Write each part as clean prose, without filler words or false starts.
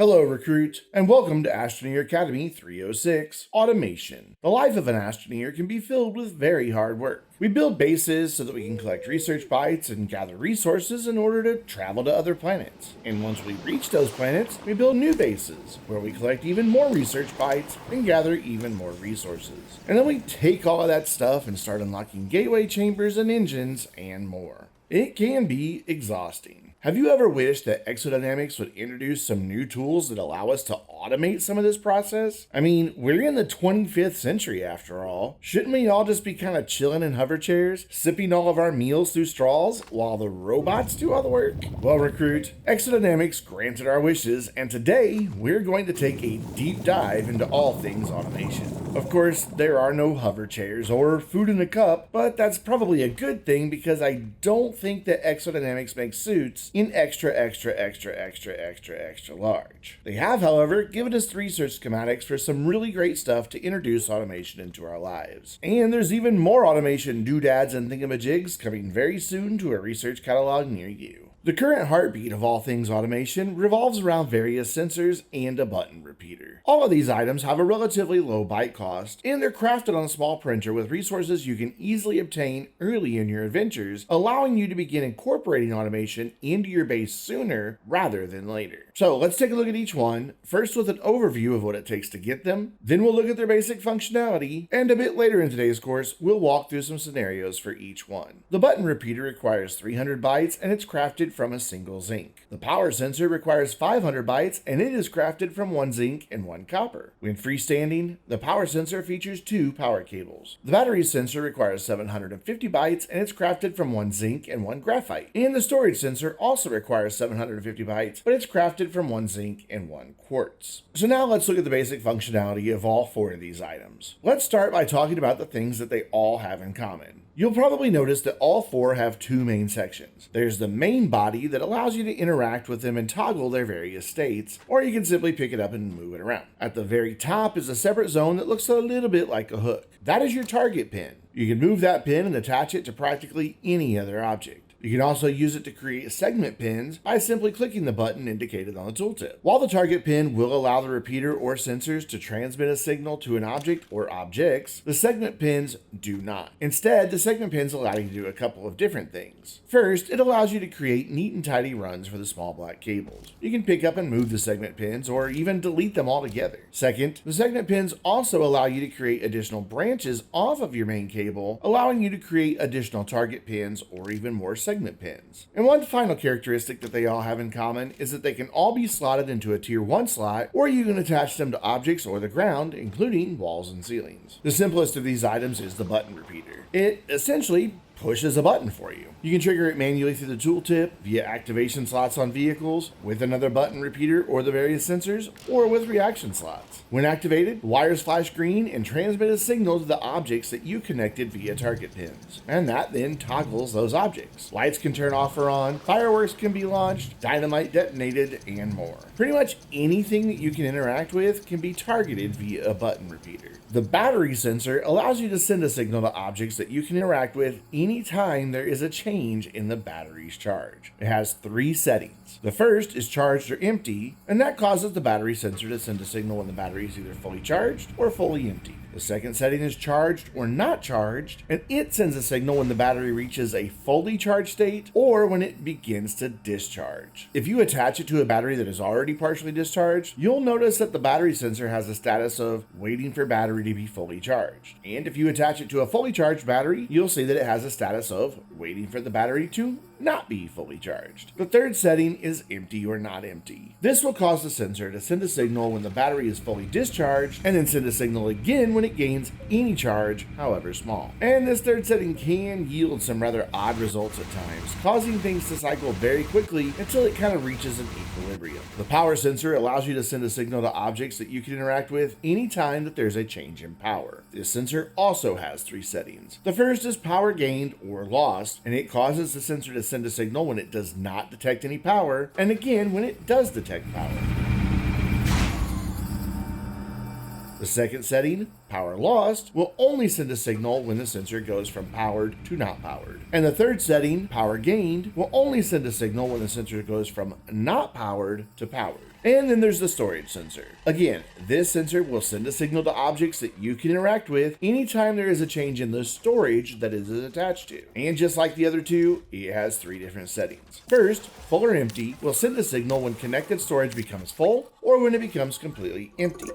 Hello, recruit, and welcome to Astroneer Academy 306, Automation. The life of an Astroneer can be filled with very hard work. We build bases so that we can collect research bytes and gather resources in order to travel to other planets. And once we reach those planets, we build new bases, where we collect even more research bytes and gather even more resources. And then we take all of that stuff and start unlocking gateway chambers and engines and more. It can be exhausting. Have you ever wished that EXO Dynamics would introduce some new tools that allow us to automate some of this process? I mean, we're in the 25th century after all. Shouldn't we all just be kind of chilling in hover chairs, sipping all of our meals through straws while the robots do all the work? Well, recruit, EXO Dynamics granted our wishes, and today we're going to take a deep dive into all things automation. Of course, there are no hover chairs or food in a cup, but that's probably a good thing because I don't think that EXO Dynamics makes suits in extra large. They have, however, given us 3 research schematics for some really great stuff to introduce automation into our lives. And there's even more automation doodads and thingamajigs coming very soon to a research catalog near you. The current heartbeat of all things automation revolves around various sensors and a button repeater. All of these items have a relatively low byte cost, and they're crafted on a small printer with resources you can easily obtain early in your adventures, allowing you to begin incorporating automation into your base sooner rather than later. So let's take a look at each one, first with an overview of what it takes to get them, then we'll look at their basic functionality, and a bit later in today's course, we'll walk through some scenarios for each one. The button repeater requires 300 bytes and it's crafted from a single zinc. The power sensor requires 500 bytes and it is crafted from 1 zinc and 1 copper. When freestanding, the power sensor features 2 power cables. The battery sensor requires 750 bytes and it's crafted from 1 zinc and 1 graphite. And the storage sensor also requires 750 bytes, but it's crafted from 1 zinc and 1 quartz. So now let's look at the basic functionality of all 4 of these items. Let's start by talking about the things that they all have in common. You'll probably notice that all 4 have 2 main sections. There's the main body that allows you to interact with them and toggle their various states, or you can simply pick it up and move it around. At the very top is a separate zone that looks a little bit like a hook. That is your target pin. You can move that pin and attach it to practically any other object. You can also use it to create segment pins by simply clicking the button indicated on the tooltip. While the target pin will allow the repeater or sensors to transmit a signal to an object or objects, the segment pins do not. Instead, the segment pins allow you to do a couple of different things. First, it allows you to create neat and tidy runs for the small black cables. You can pick up and move the segment pins or even delete them altogether. Second, the segment pins also allow you to create additional branches off of your main cable, allowing you to create additional target pins or even more segment pins. And one final characteristic that they all have in common is that they can all be slotted into a tier 1 slot, or you can attach them to objects or the ground, including walls and ceilings. The simplest of these items is the button repeater. It essentially pushes a button for you. You can trigger it manually through the tooltip, via activation slots on vehicles, with another button repeater or the various sensors, or with reaction slots. When activated, wires flash green and transmit a signal to the objects that you connected via target pins. And that then toggles those objects. Lights can turn off or on, fireworks can be launched, dynamite detonated, and more. Pretty much anything that you can interact with can be targeted via a button repeater. The battery sensor allows you to send a signal to objects that you can interact with anytime there is a change in the battery's charge. It has 3 settings. The first is charged or empty, and that causes the battery sensor to send a signal when the battery is either fully charged or fully empty. The second setting is charged or not charged, and it sends a signal when the battery reaches a fully charged state or when it begins to discharge. If you attach it to a battery that is already partially discharged, you'll notice that the battery sensor has a status of waiting for battery to be fully charged. And if you attach it to a fully charged battery, you'll see that it has a status of waiting for the battery to not be fully charged. The third setting is empty or not empty. This will cause the sensor to send a signal when the battery is fully discharged and then send a signal again when it gains any charge, however small. And this third setting can yield some rather odd results at times, causing things to cycle very quickly until it kind of reaches an equilibrium. The power sensor allows you to send a signal to objects that you can interact with anytime that there's a change in power. This sensor also has 3 settings. The first is power gained or lost, and it causes the sensor to send a signal when it does not detect any power, and again when it does detect power. The second setting, power lost, will only send a signal when the sensor goes from powered to not powered. And the third setting, power gained, will only send a signal when the sensor goes from not powered to powered. And then there's the storage sensor. Again, this sensor will send a signal to objects that you can interact with anytime there is a change in the storage that it is attached to. And just like the other two, it has 3 different settings. First, full or empty will send a signal when connected storage becomes full or when it becomes completely empty.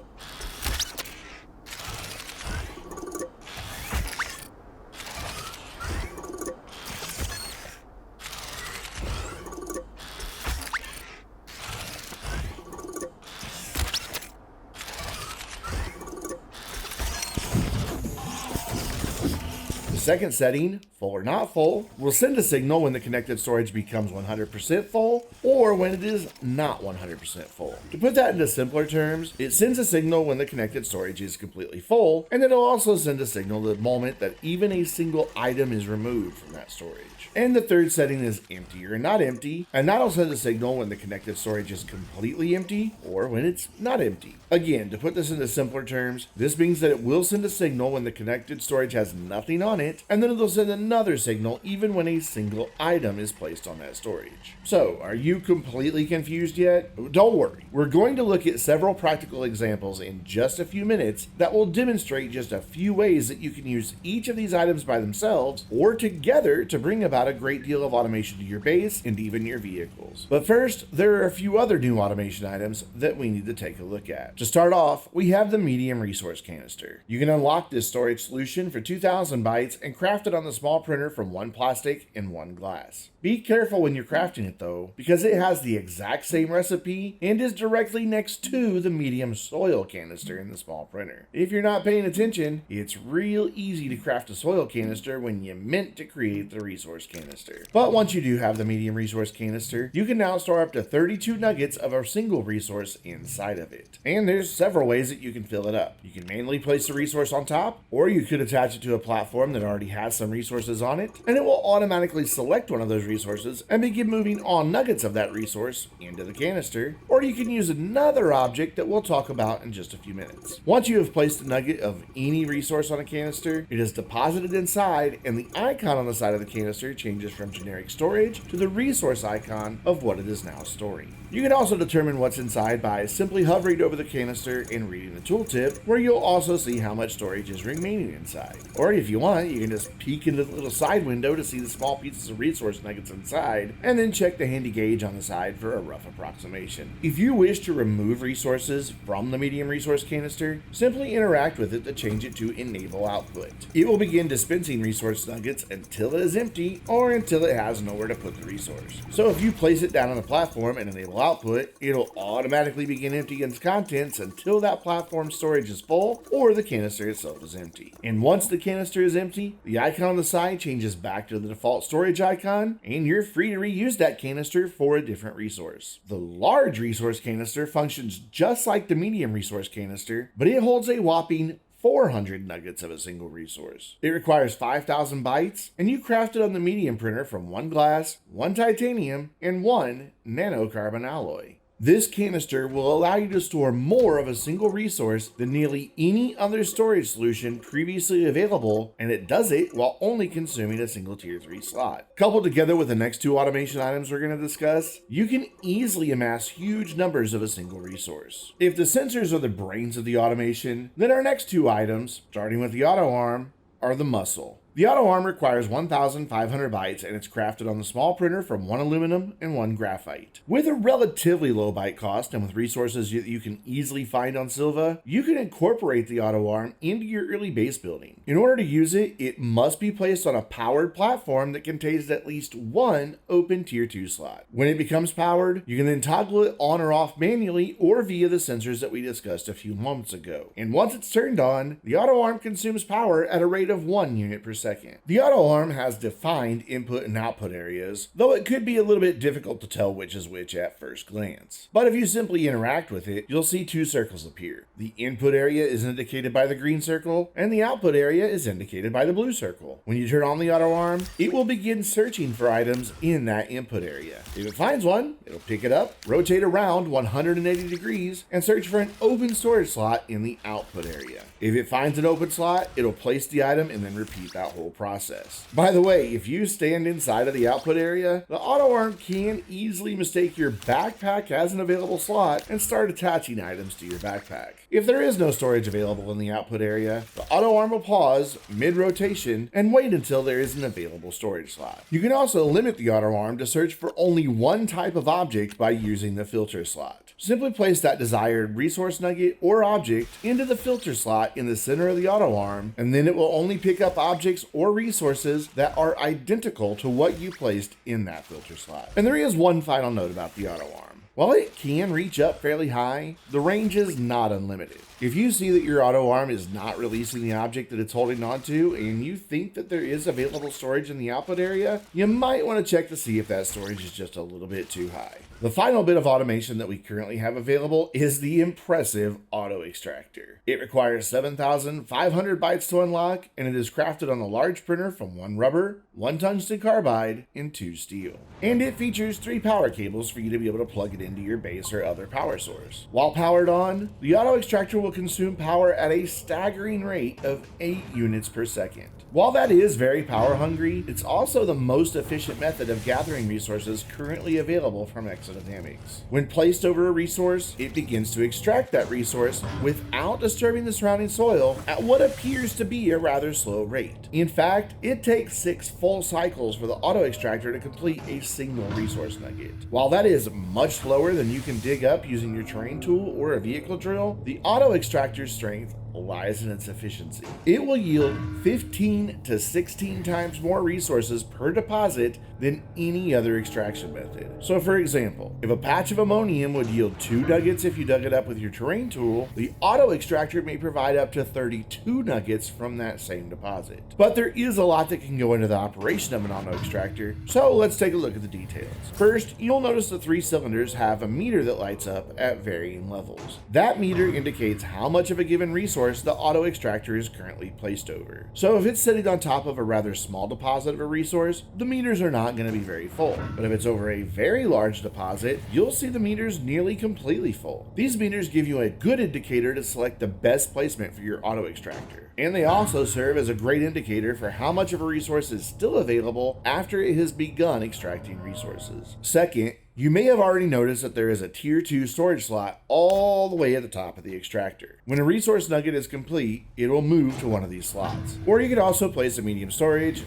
Second setting, full or not full, will send a signal when the connected storage becomes 100% full or when it is not 100% full. To put that into simpler terms, it sends a signal when the connected storage is completely full, and it'll also send a signal the moment that even a single item is removed from that storage. And the third setting is empty or not empty, and that'll send a signal when the connected storage is completely empty or when it's not empty. Again, to put this into simpler terms, this means that it will send a signal when the connected storage has nothing on it, and then it'll send another signal even when a single item is placed on that storage. So, are you completely confused yet? Don't worry. We're going to look at several practical examples in just a few minutes that will demonstrate just a few ways that you can use each of these items by themselves or together to bring about a great deal of automation to your base and even your vehicles. But first, there are a few other new automation items that we need to take a look at. To start off, we have the medium resource canister. You can unlock this storage solution for 2,000 bytes and craft it on the small printer from 1 plastic and 1 glass. Be careful when you're crafting it though, because it has the exact same recipe and is directly next to the medium soil canister in the small printer. If you're not paying attention, it's real easy to craft a soil canister when you meant to create the resource canister. But once you do have the medium resource canister, you can now store up to 32 nuggets of a single resource inside of it. And there's several ways that you can fill it up. You can manually place the resource on top, or you could attach it to a platform that already has some resources on it, and it will automatically select one of those resources and begin moving all nuggets of that resource into the canister, or you can use another object that we'll talk about in just a few minutes. Once you have placed a nugget of any resource on a canister, it is deposited inside, and the icon on the side of the canister changes from generic storage to the resource icon of what it is now storing. You can also determine what's inside by simply hovering over the canister and reading the tooltip, where you'll also see how much storage is remaining inside. Or if you want, you can just peek into the little side window to see the small pieces of resource nuggets inside, and then check the handy gauge on the side for a rough approximation. If you wish to remove resources from the medium resource canister, simply interact with it to change it to enable output. It will begin dispensing resource nuggets until it is empty or until it has nowhere to put the resource. So if you place it down on the platform and enable output, it'll automatically begin emptying its contents until that platform storage is full or the canister itself is empty. And once the canister is empty, the icon on the side changes back to the default storage icon, and you're free to reuse that canister for a different resource. The large resource canister functions just like the medium resource canister, but it holds a whopping 400 nuggets of a single resource. It requires 5,000 bytes, and you craft it on the medium printer from 1 glass, 1 titanium, and 1 nanocarbon alloy. This canister will allow you to store more of a single resource than nearly any other storage solution previously available, and it does it while only consuming a single tier 3 slot. Coupled together with the next 2 automation items we're going to discuss, you can easily amass huge numbers of a single resource. If the sensors are the brains of the automation, then our next 2 items, starting with the auto arm, are the muscle. The auto arm requires 1,500 bytes and it's crafted on the small printer from 1 aluminum and 1 graphite. With a relatively low byte cost and with resources that you can easily find on Silva, you can incorporate the auto arm into your early base building. In order to use it, it must be placed on a powered platform that contains at least 1 open tier 2 slot. When it becomes powered, you can then toggle it on or off manually or via the sensors that we discussed a few moments ago. And once it's turned on, the auto arm consumes power at a rate of 1 unit per second. The auto arm has defined input and output areas, though it could be a little bit difficult to tell which is which at first glance. But if you simply interact with it, you'll see 2 circles appear. The input area is indicated by the green circle, and the output area is indicated by the blue circle. When you turn on the auto arm, it will begin searching for items in that input area. If it finds one, it'll pick it up, rotate around 180 degrees, and search for an open storage slot in the output area. If it finds an open slot, it'll place the item and then repeat that whole whole process. By the way, if you stand inside of the output area, the auto arm can easily mistake your backpack as an available slot and start attaching items to your backpack. If there is no storage available in the output area, the auto arm will pause mid-rotation and wait until there is an available storage slot. You can also limit the auto arm to search for only one type of object by using the filter slot. Simply place that desired resource nugget or object into the filter slot in the center of the auto arm, and then it will only pick up objects or resources that are identical to what you placed in that filter slot. And there is one final note about the auto arm. While it can reach up fairly high, the range is not unlimited. If you see that your auto arm is not releasing the object that it's holding onto and you think that there is available storage in the output area, you might want to check to see if that storage is just a little bit too high. The final bit of automation that we currently have available is the impressive auto extractor. It requires 7,500 bytes to unlock, and it is crafted on a large printer from 1 rubber, 1 tungsten carbide, and 2 steel. And it features 3 power cables for you to be able to plug it into your base or other power source. While powered on, the auto extractor will consume power at a staggering rate of 8 units per second. While that is very power hungry, it's also the most efficient method of gathering resources currently available from EXO Dynamics. When placed over a resource, it begins to extract that resource without disturbing the surrounding soil at what appears to be a rather slow rate. In fact, it takes 6 full cycles for the auto extractor to complete a single resource nugget. While that is much slower than you can dig up using your terrain tool or a vehicle drill, the auto extractor's strength lies in its efficiency. It will yield 15 to 16 times more resources per deposit than any other extraction method. So for example, if a patch of ammonium would yield 2 nuggets if you dug it up with your terrain tool, the auto extractor may provide up to 32 nuggets from that same deposit. But there is a lot that can go into the operation of an auto extractor, so let's take a look at the details. First, you'll notice the 3 cylinders have a meter that lights up at varying levels. That meter indicates how much of a given resource the auto extractor is currently placed over. So if it's sitting on top of a rather small deposit of a resource, the meters are not going to be very full. But if it's over a very large deposit, you'll see the meters nearly completely full. These meters give you a good indicator to select the best placement for your auto extractor. And they also serve as a great indicator for how much of a resource is still available after it has begun extracting resources. Second, you may have already noticed that there is a tier 2 storage slot all the way at the top of the extractor. When a resource nugget is complete, it will move to one of these slots. Or you could also place a medium storage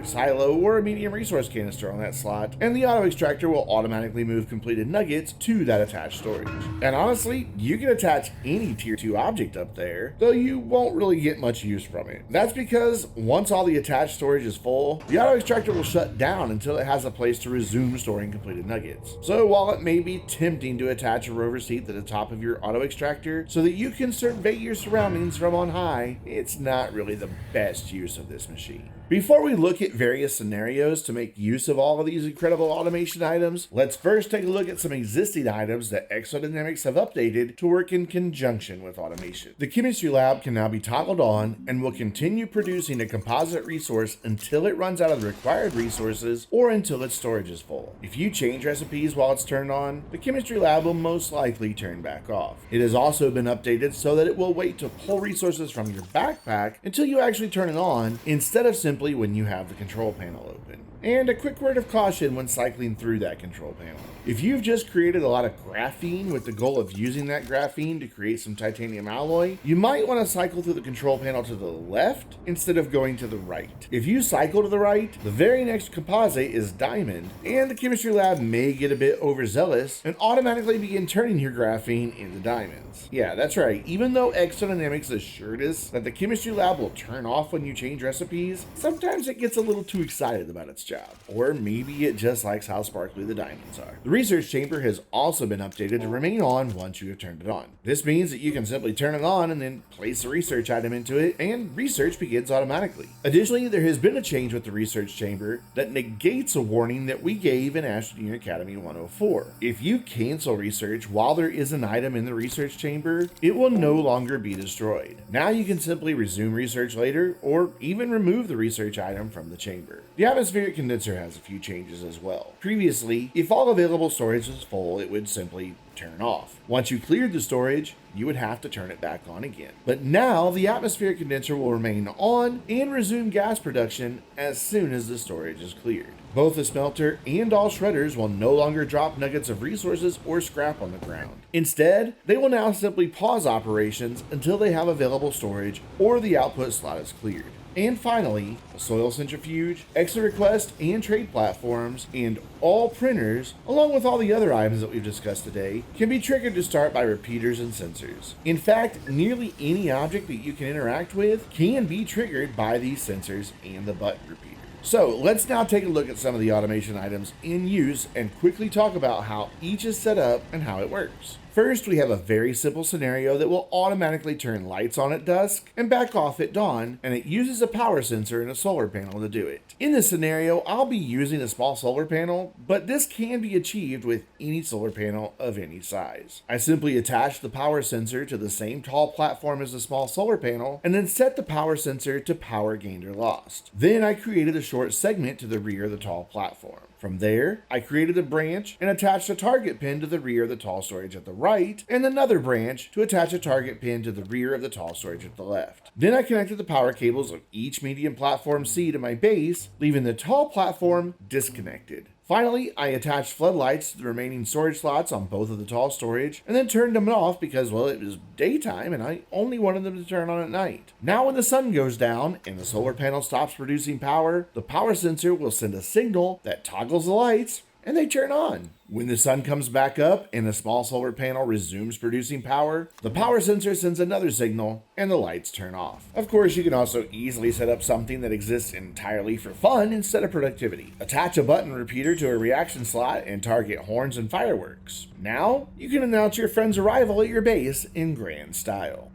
silo, or a medium resource canister on that slot, and the auto extractor will automatically move completed nuggets to that attached storage. And honestly, you can attach any tier 2 object up there, though you won't really get much use from it. That's because once all the attached storage is full, the auto extractor will shut down until it has a place to resume storing completed nuggets. So while it may be tempting to attach a rover seat to the top of your auto extractor so that you can survey your surroundings from on high, it's not really the best use of this machine. Before we look at various scenarios to make use of all of these incredible automation items, let's first take a look at some existing items that EXO Dynamics have updated to work in conjunction with automation. The chemistry lab can now be toggled on and will continue producing a composite resource until it runs out of the required resources or until its storage is full. If you change recipes while it's turned on, the chemistry lab will most likely turn back off. It has also been updated so that it will wait to pull resources from your backpack until you actually turn it on, instead of simply when you have the control panel open. And a quick word of caution when cycling through that control panel. If you've just created a lot of graphene with the goal of using that graphene to create some titanium alloy, you might want to cycle through the control panel to the left instead of going to the right. If you cycle to the right, the very next composite is diamond, and the chemistry lab may get a bit overzealous and automatically begin turning your graphene into diamonds. Yeah, that's right. Even though EXO Dynamics assured us that the chemistry lab will turn off when you change recipes, sometimes it gets a little too excited about its job. Or maybe it just likes how sparkly the diamonds are. The research chamber has also been updated to remain on once you have turned it on. This means that you can simply turn it on and then place a research item into it, and research begins automatically. Additionally, there has been a change with the research chamber that negates a warning that we gave in Astroneer Academy 104. If you cancel research while there is an item in the research chamber, it will no longer be destroyed. Now you can simply resume research later, or even remove the research research item from the chamber. The atmospheric condenser has a few changes as well. Previously, if all available storage was full, it would simply turn off. Once you cleared the storage, you would have to turn it back on again. But now, the atmospheric condenser will remain on and resume gas production as soon as the storage is cleared. Both the smelter and all shredders will no longer drop nuggets of resources or scrap on the ground. Instead, they will now simply pause operations until they have available storage or the output slot is cleared. And finally, a soil centrifuge, EXO request and trade platforms, and all printers, along with all the other items that we've discussed today, can be triggered to start by repeaters and sensors. In fact, nearly any object that you can interact with can be triggered by these sensors and the button repeater. So let's now take a look at some of the automation items in use and quickly talk about how each is set up and how it works. First, we have a very simple scenario that will automatically turn lights on at dusk and back off at dawn, and it uses a power sensor and a solar panel to do it. In this scenario, I'll be using a small solar panel, but this can be achieved with any solar panel of any size. I simply attach the power sensor to the same tall platform as the small solar panel, and then set the power sensor to power gained or lost. Then I created a short segment to the rear of the tall platform. From there, I created a branch and attached a target pin to the rear of the tall storage at the right, and another branch to attach a target pin to the rear of the tall storage at the left. Then I connected the power cables of each medium platform C to my base, leaving the tall platform disconnected. Finally, I attached floodlights to the remaining storage slots on both of the tall storage, and then turned them off because, well, it was daytime and I only wanted them to turn on at night. Now when the sun goes down and the solar panel stops producing power, the power sensor will send a signal that toggles the lights, and they turn on. When the sun comes back up and the small solar panel resumes producing power, the power sensor sends another signal and the lights turn off. Of course, you can also easily set up something that exists entirely for fun instead of productivity. Attach a button repeater to a reaction slot and target horns and fireworks. Now, you can announce your friend's arrival at your base in grand style.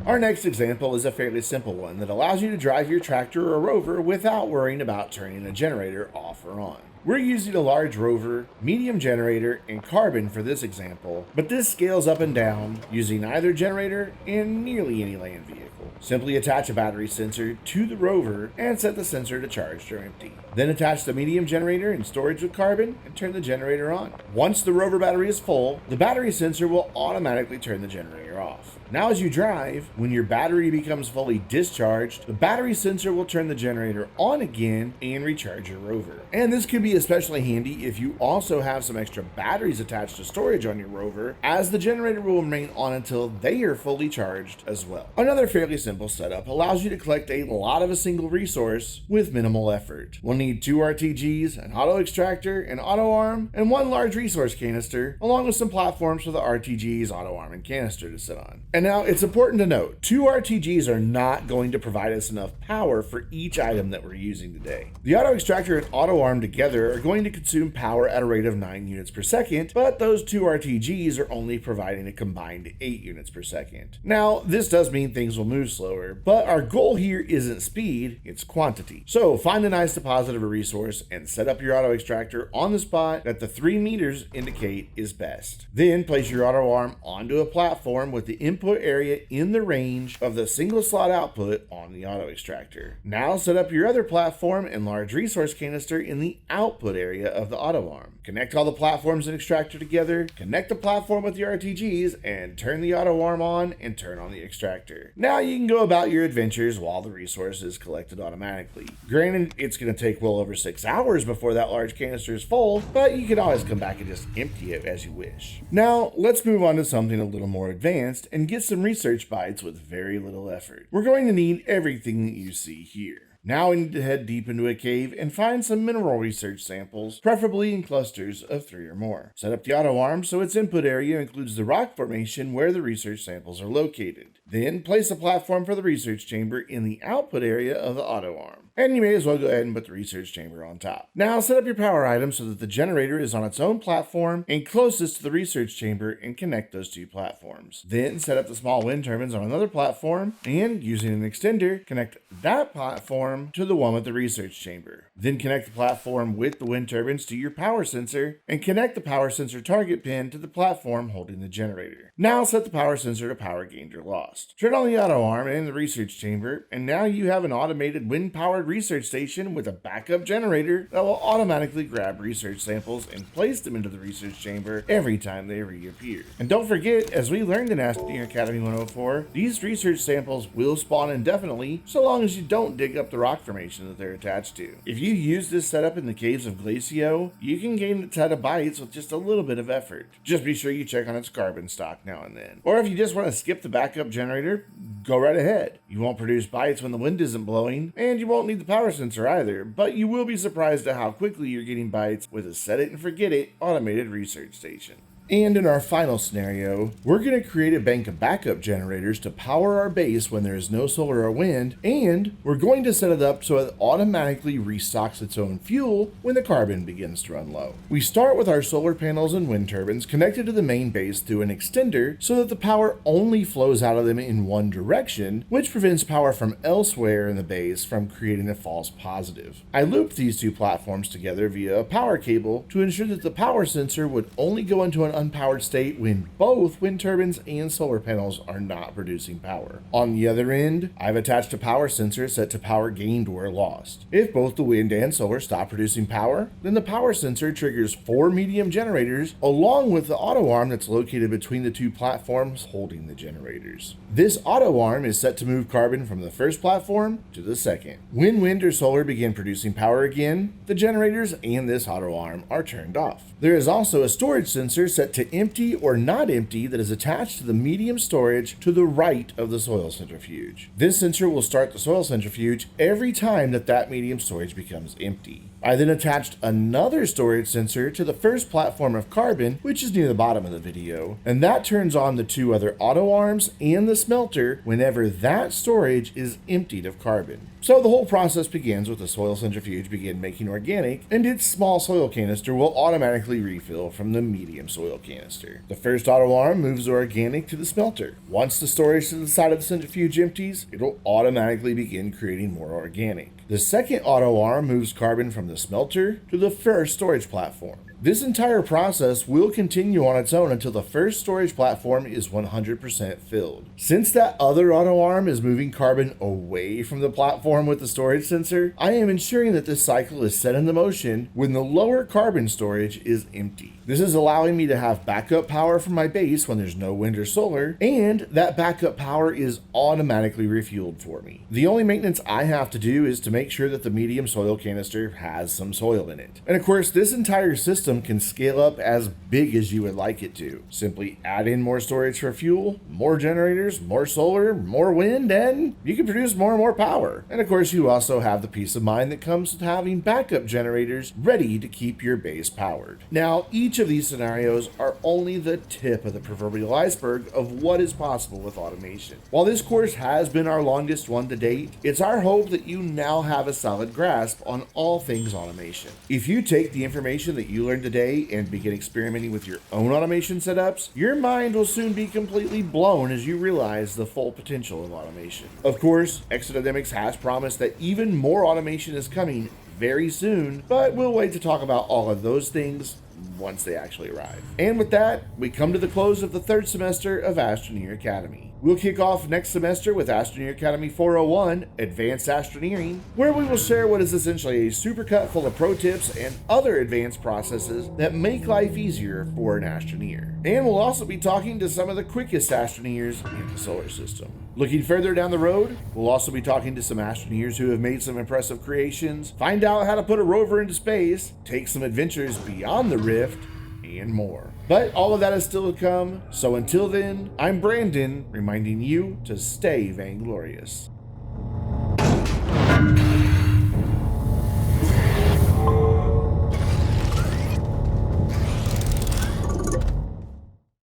Our next example is a fairly simple one that allows you to drive your tractor or rover without worrying about turning a generator off or on. We're using a large rover, medium generator, and carbon for this example, but this scales up and down using either generator and nearly any land vehicle. Simply attach a battery sensor to the rover and set the sensor to charge or empty. Then attach the medium generator and storage with carbon and turn the generator on. Once the rover battery is full, the battery sensor will automatically turn the generator off. Now as you drive, when your battery becomes fully discharged, the battery sensor will turn the generator on again and recharge your rover. And this can be especially handy if you also have some extra batteries attached to storage on your rover, as the generator will remain on until they are fully charged as well. Another fairly simple setup allows you to collect a lot of a single resource with minimal effort. We'll need 2 RTGs, an auto extractor, an auto arm, and 1 large resource canister, along with some platforms for the RTGs, auto arm, and canister to sit on. And now it's important to note, 2 RTGs are not going to provide us enough power for each item that we're using today. The auto extractor and auto arm together are going to consume power at a rate of 9 units per second, but those 2 RTGs are only providing a combined 8 units per second. Now, this does mean things will move slower, but our goal here isn't speed, it's quantity. So find a nice deposit of a resource and set up your auto extractor on the spot that the 3 meters indicate is best. Then place your auto arm onto a platform with the input area in the range of the single slot output on the auto extractor. Now set up your other platform and large resource canister in the output area of the auto arm. Connect all the platforms and extractor together, connect the platform with the RTGs, and turn the auto arm on and turn on the extractor. Now you can go about your adventures while the resource is collected automatically. Granted, it's going to take well over 6 hours before that large canister is full, but you can always come back and just empty it as you wish. Now let's move on to something a little more advanced and get some research bites with very little effort. We're going to need everything that you see here. Now we need to head deep into a cave and find some mineral research samples, preferably in clusters of 3 or more. Set up the auto arm so its input area includes the rock formation where the research samples are located. Then place a platform for the research chamber in the output area of the auto arm. And you may as well go ahead and put the research chamber on top. Now set up your power items so that the generator is on its own platform and closest to the research chamber, and connect those two platforms. Then set up the small wind turbines on another platform, and using an extender, connect that platform to the one with the research chamber. Then connect the platform with the wind turbines to your power sensor, and connect the power sensor target pin to the platform holding the generator. Now set the power sensor to power gained or lost. Turn on the auto arm and the research chamber, and now you have an automated wind-powered research station with a backup generator that will automatically grab research samples and place them into the research chamber every time they reappear. And don't forget, as we learned in Astroneer Academy 104, these research samples will spawn indefinitely so long as you don't dig up the rock formation that they're attached to. If you use this setup in the caves of Glacio, you can gain a ton of bytes with just a little bit of effort. Just be sure you check on its carbon stock now and then. Or if you just want to skip the backup generator, go right ahead. You won't produce bytes when the wind isn't blowing, and you won't need the power sensor either, but you will be surprised at how quickly you're getting bytes with a set it and forget it automated research station. And in our final scenario, we're going to create a bank of backup generators to power our base when there is no solar or wind, and we're going to set it up so it automatically restocks its own fuel when the carbon begins to run low. We start with our solar panels and wind turbines connected to the main base through an extender so that the power only flows out of them in one direction, which prevents power from elsewhere in the base from creating a false positive. I looped these two platforms together via a power cable to ensure that the power sensor would only go into an unpowered state when both wind turbines and solar panels are not producing power. On the other end, I've attached a power sensor set to power gained or lost. If both the wind and solar stop producing power, then the power sensor triggers 4 medium generators along with the auto arm that's located between the two platforms holding the generators. This auto arm is set to move carbon from the first platform to the second. When wind or solar begin producing power again, the generators and this auto arm are turned off. There is also a storage sensor set to empty or not empty that is attached to the medium storage to the right of the soil centrifuge. This sensor will start the soil centrifuge every time that medium storage becomes empty. I then attached another storage sensor to the first platform of carbon, which is near the bottom of the video, and that turns on the two other auto arms and the smelter whenever that storage is emptied of carbon. So the whole process begins with the soil centrifuge begin making organic, and its small soil canister will automatically refill from the medium soil canister. The first auto arm moves the organic to the smelter. Once the storage to the side of the centrifuge empties, it will automatically begin creating more organic. The second auto arm moves carbon from the smelter to the first storage platform. This entire process will continue on its own until the first storage platform is 100% filled. Since that other auto arm is moving carbon away from the platform with the storage sensor, I am ensuring that this cycle is set into motion when the lower carbon storage is empty. This is allowing me to have backup power from my base when there's no wind or solar, and that backup power is automatically refueled for me. The only maintenance I have to do is to make sure that the medium soil canister has some soil in it. And of course, this entire system can scale up as big as you would like it to. Simply add in more storage for fuel, more generators, more solar, more wind, and you can produce more and more power. And of course, you also have the peace of mind that comes with having backup generators ready to keep your base powered. Now, each of these scenarios are only the tip of the proverbial iceberg of what is possible with automation. While this course has been our longest one to date, it's our hope that you now have a solid grasp on all things automation. If you take the information that you learned today and begin experimenting with your own automation setups, your mind will soon be completely blown as you realize the full potential of automation. Of course, EXO Dynamics has promised that even more automation is coming very soon, but we'll wait to talk about all of those things once they actually arrive. And with that, we come to the close of the third semester of Astroneer Academy. We'll kick off next semester with Astroneer Academy 401, Advanced Astroneering, where we will share what is essentially a supercut full of pro tips and other advanced processes that make life easier for an astroneer. And we'll also be talking to some of the quickest astroneers in the solar system. Looking further down the road, we'll also be talking to some astroneers who have made some impressive creations, find out how to put a rover into space, take some adventures beyond the rift, and more. But all of that is still to come, so until then, I'm Brandon, reminding you to stay vainglorious.